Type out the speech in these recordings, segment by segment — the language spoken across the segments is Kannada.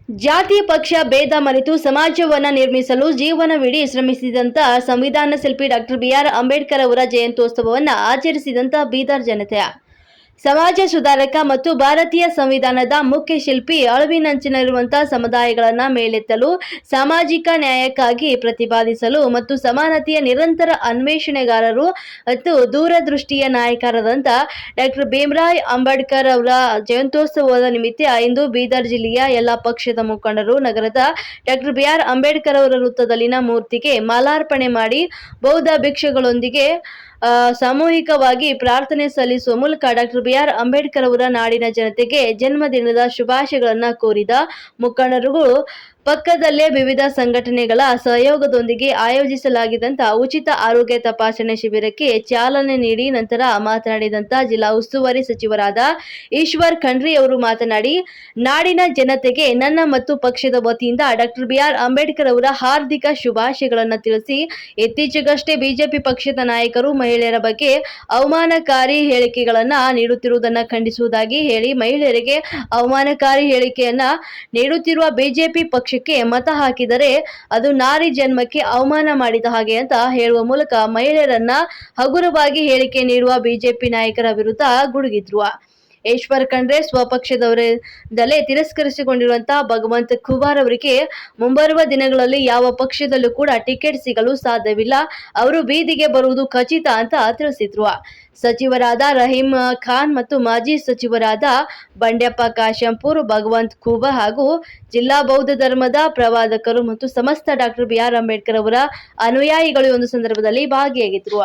ಜಾತಿ ಪಕ್ಷ ಭೇದ ಮರೆತು ಸಮಾಜವನ್ನ ನಿರ್ಮಿಸಲು ಜೀವನವಿಡೀ ಶ್ರಮಿಸಿದಂತ ಸಂವಿಧಾನ ಶಿಲ್ಪಿ ಡಾಕ್ಟರ್ ಬಿ.ಆರ್. ಅಂಬೇಡ್ಕರ್ ಅವರ ಜಯಂತ್ಯೋತ್ಸವವನ್ನು ಆಚರಿಸಿದಂತ ಬೀದರ್ ಜನತೆ ಸಮಾಜ ಸುಧಾರಕ ಮತ್ತು ಭಾರತೀಯ ಸಂವಿಧಾನದ ಮುಖ್ಯ ಶಿಲ್ಪಿ ಅಳಿವಿನಂಚಿನಲ್ಲಿರುವಂತಹ ಸಮುದಾಯಗಳನ್ನು ಮೇಲೆತ್ತಲು, ಸಾಮಾಜಿಕ ನ್ಯಾಯಕ್ಕಾಗಿ ಪ್ರತಿಪಾದಿಸಲು ಮತ್ತು ಸಮಾನತೆಯ ನಿರಂತರ ಅನ್ವೇಷಣೆಗಾರರು ಮತ್ತು ದೂರದೃಷ್ಟಿಯ ನಾಯಕರಾದಂಥ ಡಾಕ್ಟರ್ ಭೀಮರಾವ್ ಅಂಬೇಡ್ಕರ್ ಅವರ ಜಯಂತ್ಯೋತ್ಸವದ ನಿಮಿತ್ತ ಇಂದು ಬೀದರ್ ಜಿಲ್ಲೆಯ ಎಲ್ಲ ಪಕ್ಷದ ಮುಖಂಡರು ನಗರದ ಡಾಕ್ಟರ್ ಬಿ.ಆರ್. ಅಂಬೇಡ್ಕರ್ ಅವರ ವೃತ್ತದಲ್ಲಿನ ಮೂರ್ತಿಗೆ ಮಾಲಾರ್ಪಣೆ ಮಾಡಿ ಬೌದ್ಧ ಭಿಕ್ಷುಗಳೊಂದಿಗೆ ಸಾಮೂಹಿಕವಾಗಿ ಪ್ರಾರ್ಥನೆ ಸಲ್ಲಿಸುವ ಮೂಲಕ ಡಾಕ್ಟರ್ ಬಿ.ಆರ್. ಅಂಬೇಡ್ಕರ್ ಅವರ ನಾಡಿನ ಜನತೆಗೆ ಜನ್ಮದಿನದ ಶುಭಾಶಯಗಳನ್ನು ಕೋರಿದ ಮುಖಂಡರುಗಳು ಪಕ್ಕದಲ್ಲೇ ವಿವಿಧ ಸಂಘಟನೆಗಳ ಸಹಯೋಗದೊಂದಿಗೆ ಆಯೋಜಿಸಲಾಗಿದ್ದಂತಹ ಉಚಿತ ಆರೋಗ್ಯ ತಪಾಸಣೆ ಶಿಬಿರಕ್ಕೆ ಚಾಲನೆ ನೀಡಿ ನಂತರ ಮಾತನಾಡಿದಂತ ಜಿಲ್ಲಾ ಉಸ್ತುವಾರಿ ಸಚಿವರಾದ ಈಶ್ವರ್ ಖಂಡ್ರೆ ಅವರು ಮಾತನಾಡಿ, ನಾಡಿನ ಜನತೆಗೆ ನನ್ನ ಮತ್ತು ಪಕ್ಷದ ವತಿಯಿಂದ ಡಾಕ್ಟರ್ ಬಿ.ಆರ್. ಅಂಬೇಡ್ಕರ್ ಅವರ ಹಾರ್ದಿಕ ಶುಭಾಶಯಗಳನ್ನು ತಿಳಿಸಿ, ಇತ್ತೀಚೆಗಷ್ಟೇ ಬಿಜೆಪಿ ಪಕ್ಷದ ನಾಯಕರು ಮಹಿಳೆಯರ ಬಗ್ಗೆ ಅವಮಾನಕಾರಿ ಹೇಳಿಕೆಗಳನ್ನ ನೀಡುತ್ತಿರುವುದನ್ನು ಖಂಡಿಸುವುದಾಗಿ ಹೇಳಿ, ಮಹಿಳೆಯರಿಗೆ ಅವಮಾನಕಾರಿ ಹೇಳಿಕೆಯನ್ನ ನೀಡುತ್ತಿರುವ ಬಿಜೆಪಿ ಪಕ್ಷಕ್ಕೆ ಮತ ಹಾಕಿದರೆ ಅದು ನಾರಿ ಜನ್ಮಕ್ಕೆ ಅವಮಾನ ಮಾಡಿದ ಹಾಗೆ ಅಂತ ಹೇಳುವ ಮೂಲಕ ಮಹಿಳೆಯರನ್ನ ಹಗುರವಾಗಿ ಹೇಳಿಕೆ ನೀಡುವ ಬಿಜೆಪಿ ನಾಯಕರ ವಿರುದ್ಧ ಗುಡುಗಿದ್ರು. ಈಶ್ವರ್ ಖಂಡ್ರೆ ಸ್ವಪಕ್ಷದವರಿಂದಲೇ ತಿರಸ್ಕರಿಸಿಕೊಂಡಿರುವಂತಹ ಭಗವಂತ ಖೂಬಾರ್ ಅವರಿಗೆ ಮುಂಬರುವ ದಿನಗಳಲ್ಲಿ ಯಾವ ಪಕ್ಷದಲ್ಲೂ ಕೂಡ ಟಿಕೆಟ್ ಸಿಗಲು ಸಾಧ್ಯವಿಲ್ಲ, ಅವರು ಬೀದಿಗೆ ಬರುವುದು ಖಚಿತ ಅಂತ ತಿಳಿಸಿದ್ರು. ಸಚಿವರಾದ ರಹೀಂ ಖಾನ್ ಮತ್ತು ಮಾಜಿ ಸಚಿವರಾದ ಬಂಡೆಪ್ಪ ಕಾಶಂಪುರ್, ಭಗವಂತ ಖೂಬಾ ಹಾಗೂ ಜಿಲ್ಲಾ ಬೌದ್ಧ ಧರ್ಮದ ಪ್ರವಾದಕರು ಮತ್ತು ಸಮಸ್ತ ಡಾಕ್ಟರ್ ಬಿ.ಆರ್. ಅಂಬೇಡ್ಕರ್ ಅವರ ಅನುಯಾಯಿಗಳು ಒಂದು ಸಂದರ್ಭದಲ್ಲಿ ಭಾಗಿಯಾಗಿದ್ರು.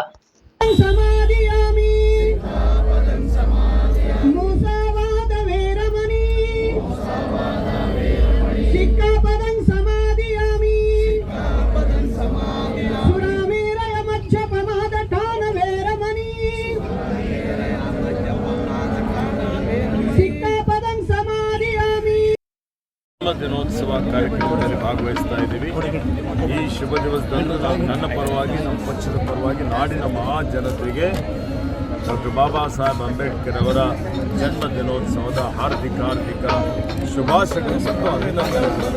ದಿನೋತ್ಸವ ಕಾರ್ಯಕ್ರಮದಲ್ಲಿ ಭಾಗವಹಿಸ್ತಾ ಇದ್ದೀವಿ. ಈ ಶುಭ ದಿವಸದಂದು ನಾವು ನನ್ನ ಪರವಾಗಿ, ನಮ್ಮ ಪಕ್ಷದ ಪರವಾಗಿ ನಾಡಿನ ಮಹಾ ಜನತೆಗೆ ಡಾಕ್ಟರ್ ಬಾಬಾ ಸಾಹೇಬ್ ಅಂಬೇಡ್ಕರ್ ಅವರ ಜನ್ಮ ದಿನೋತ್ಸವದ ಹಾರ್ದಿಕ ಶುಭಾಶಯಗಳು ಮತ್ತು ಅಭಿನಂದನೆಗಳನ್ನು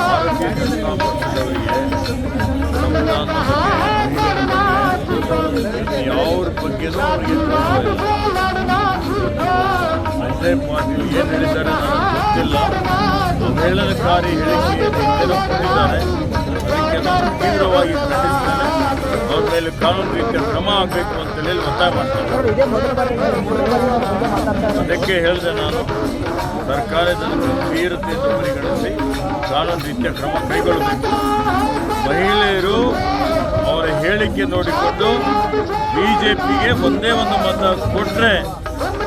ಭಾರತೀಯ ಜನತಾ ಪಕ್ಷದವರಿಗೆ ಯಾವ್ರ ಬಗ್ಗೆನೂ ಅವರಿಗೆ ಸಂಜಯ್ ಪಾಟೀಲ್ ಏನು ಹೇಳಿದ್ದಾರೆ ನನಗೆ ಗೊತ್ತಿಲ್ಲ. ಅವಹೇಳನಕಾರಿ ಹೇಳಿಕೆಯನ್ನು ಹಿಂದೆನೂ ಕೊಟ್ಟಿದ್ದಾರೆ. ಅದಕ್ಕೆ ನಾನು ತೀವ್ರವಾಗಿ ಖಂಡಿಸ್ತೇನೆ. ಅವ್ರ ಮೇಲೆ ಕಾನೂನು ರೀತಿಯ ಕ್ರಮ ಆಗಬೇಕು ಅಂತ ಹೇಳಿ ಒತ್ತಾಯ ಮಾಡ್ತೇನೆ. ಅದಕ್ಕೆ ಹೇಳಿದೆ ನಾನು, ಸರ್ಕಾರದ ತೀವ್ರತೆಯನ್ನು ಪರಿಗಣಿಸಿ ಕಾನೂನು ರೀತಿಯ ಕ್ರಮ ಕೈಗೊಳ್ಳಬೇಕು. ಮಹಿಳೆಯರು ಅವರ ಹೇಳಿಕೆ ನೋಡಿಕೊಂಡು ಬಿಜೆಪಿಗೆ ಒಂದೇ ಒಂದು ಮತ ಕೊಟ್ಟರೆ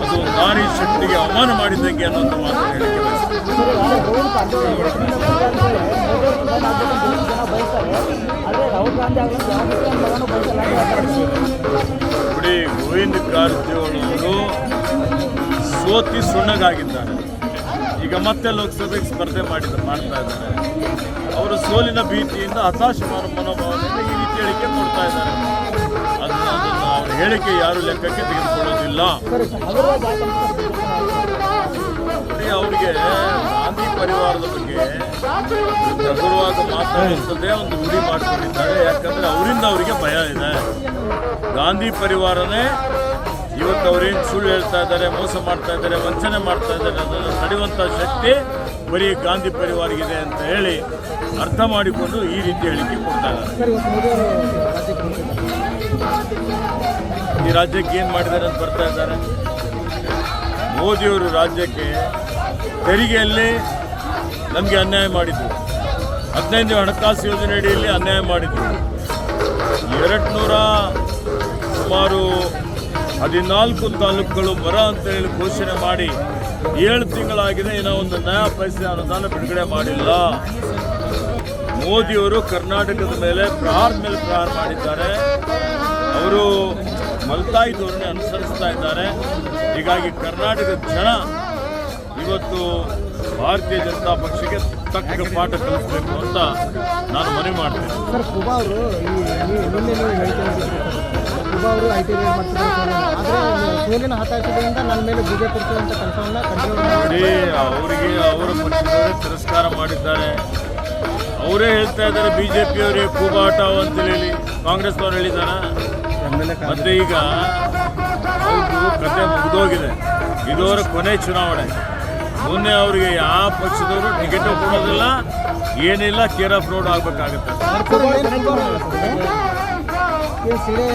ಅದು ನಾರಿ ಶಕ್ತಿಗೆ ಅವಮಾನ ಮಾಡಿದಂಗೆ ಅನ್ನೋದು ಮಾತು ಹೇಳಿಕೆ ನೋಡಿ. ಗೋವಿಂದ ಕಾರಜೋಳ ಅವರು ಸೋತಿ ಸುಣ್ಣಗಾಗಿದ್ದಾರೆ. ಈಗ ಮತ್ತೆ ಲೋಕಸಭೆಗೆ ಸ್ಪರ್ಧೆ ಮಾಡ್ತಾ ಇದ್ದಾರೆ. ಅವರು ಸೋಲಿನ ಭೀತಿಯಿಂದ ಹತಾಶ ಮನೋಭಾವನೆಯಿಂದ ಈ ರೀತಿ ಹೇಳಿಕೆ ಕೊಡ್ತಾ ಇದ್ದಾರೆ. ಅದನ್ನು ಅವ್ರ ಹೇಳಿಕೆ ಯಾರು ಲೆಕ್ಕಕ್ಕೆ ತೆಗೆದುಕೊಳ್ಳೋದಿಲ್ಲ. ಅವರಿಗೆ ಗಾಂಧಿ ಪರಿವಾರದ ಬಗ್ಗೆ ಹಗುರವಾಗಿ ಮಾತಾಡುವಂಥದ್ದೇ ಒಂದು ರೂಢಿ ಮಾಡಿಕೊಂಡಿದ್ದಾರೆ. ಯಾಕಂದರೆ ಅವರಿಂದ ಅವರಿಗೆ ಭಯ ಇದೆ. ಗಾಂಧಿ ಪರಿವಾರನೇ ಇವತ್ತು ಅವರೇನು ಸುಳ್ಳು ಹೇಳ್ತಾ ಇದ್ದಾರೆ, ಮೋಸ ಮಾಡ್ತಾ ಇದ್ದಾರೆ, ವಂಚನೆ ಮಾಡ್ತಾ ಇದ್ದಾರೆ, ಅದನ್ನು ತಡೆಯುವಂಥ ಶಕ್ತಿ ಬರೀ ಗಾಂಧಿ ಪರಿವಾರಗಿದೆ ಅಂತ ಹೇಳಿ ಅರ್ಥ ಮಾಡಿಕೊಂಡು ಈ ರೀತಿ ಹೇಳಿಕೆ ಕೊಡ್ತಾ ಇದ್ದಾರೆ. ಈ ರಾಜ್ಯಕ್ಕೆ ಏನು ಮಾಡಿದ್ದಾರೆ ಅಂತ ಬರ್ತಾ ಇದ್ದಾರೆ. ಮೋದಿಯವರು ರಾಜ್ಯಕ್ಕೆ ತೆರಿಗೆಯಲ್ಲಿ ನಮಗೆ ಅನ್ಯಾಯ ಮಾಡಿದ್ರು. 15 ಹಣಕಾಸು ಯೋಜನೆ ಅಡಿಯಲ್ಲಿ ಅನ್ಯಾಯ ಮಾಡಿದ್ರು. 200 ಸುಮಾರು 14 ತಾಲೂಕುಗಳು ಬರ ಅಂತ ಹೇಳಿ ಘೋಷಣೆ ಮಾಡಿ 7 ತಿಂಗಳಾಗಿದೆ, ಏನೋ ಒಂದು ನಯಾ ಪೈಸೆ ಅನುದಾನ ಬಿಡುಗಡೆ ಮಾಡಿಲ್ಲ. ಮೋದಿಯವರು ಕರ್ನಾಟಕದ ಮೇಲೆ ಪ್ರಹಾರ ಮಾಡಿದ್ದಾರೆ. ಅವರು ಮಲ್ತಾಯಿ ಧೋರಣೆ ಅನುಸರಿಸ್ತಾ ಇದ್ದಾರೆ. ಹೀಗಾಗಿ ಕರ್ನಾಟಕದ ಜನ ಇವತ್ತು ಭಾರತೀಯ ಜನತಾ ಪಕ್ಷಕ್ಕೆ ತಕ್ಕ ಪಾಠ ಕಲಿಸಬೇಕು ಅಂತ ನಾನು ಮನವಿ ಮಾಡ್ತೇನೆ. ಸರ್, ಖೂಬಾ ಅವರು ಈ ನಿನ್ನೆ ಹೇಳಿಕೆ ಖೂಬಾ ಅವರು ಐಟಿ ರೇಡ್ ಮಾಡ್ತಿದ್ದಾರೆ. ಆದರೆ ಸೋಲಿನ ಹತಾಶೆಯಿಂದ ನನ್ನ ಮೇಲೆ ಬೀಜ ಕೊಡ್ತಿರುವಂಥ ಕೆಲಸವನ್ನು ಕಂಟಿನ್ಯೂ ನೋಡಿ, ಅವರಿಗೆ ಅವರ ಪಕ್ಷದವರೇ ತಿರಸ್ಕಾರ ಮಾಡಿದ್ದಾರೆ. ಅವರೇ ಹೇಳ್ತಾ ಇದ್ದಾರೆ ಬಿಜೆಪಿಯವರೇ ಕೂಗಾಟ ಅಂತೇಳಿ. ಕಾಂಗ್ರೆಸ್ನವ್ರು ಹೇಳಿದಾರ? ಮತ್ತೆ ಈಗ ಅವ್ರದ್ದು ಕತೆ ಮುಗಿದೋಗಿದೆ. ಇದು ಅವರ ಕೊನೆ ಚುನಾವಣೆ. ಮೊನ್ನೆ ಅವರಿಗೆ ಯಾವ ಪಕ್ಷದವರು ಟಿಕೆಟ್ ಕೊಡೋದಿಲ್ಲ, ಏನಿಲ್ಲ, ಕೇರ್ ಆಫ್ ರೋಡ್ ಆಗಬೇಕಾಗುತ್ತೆ. ಸೀರೆ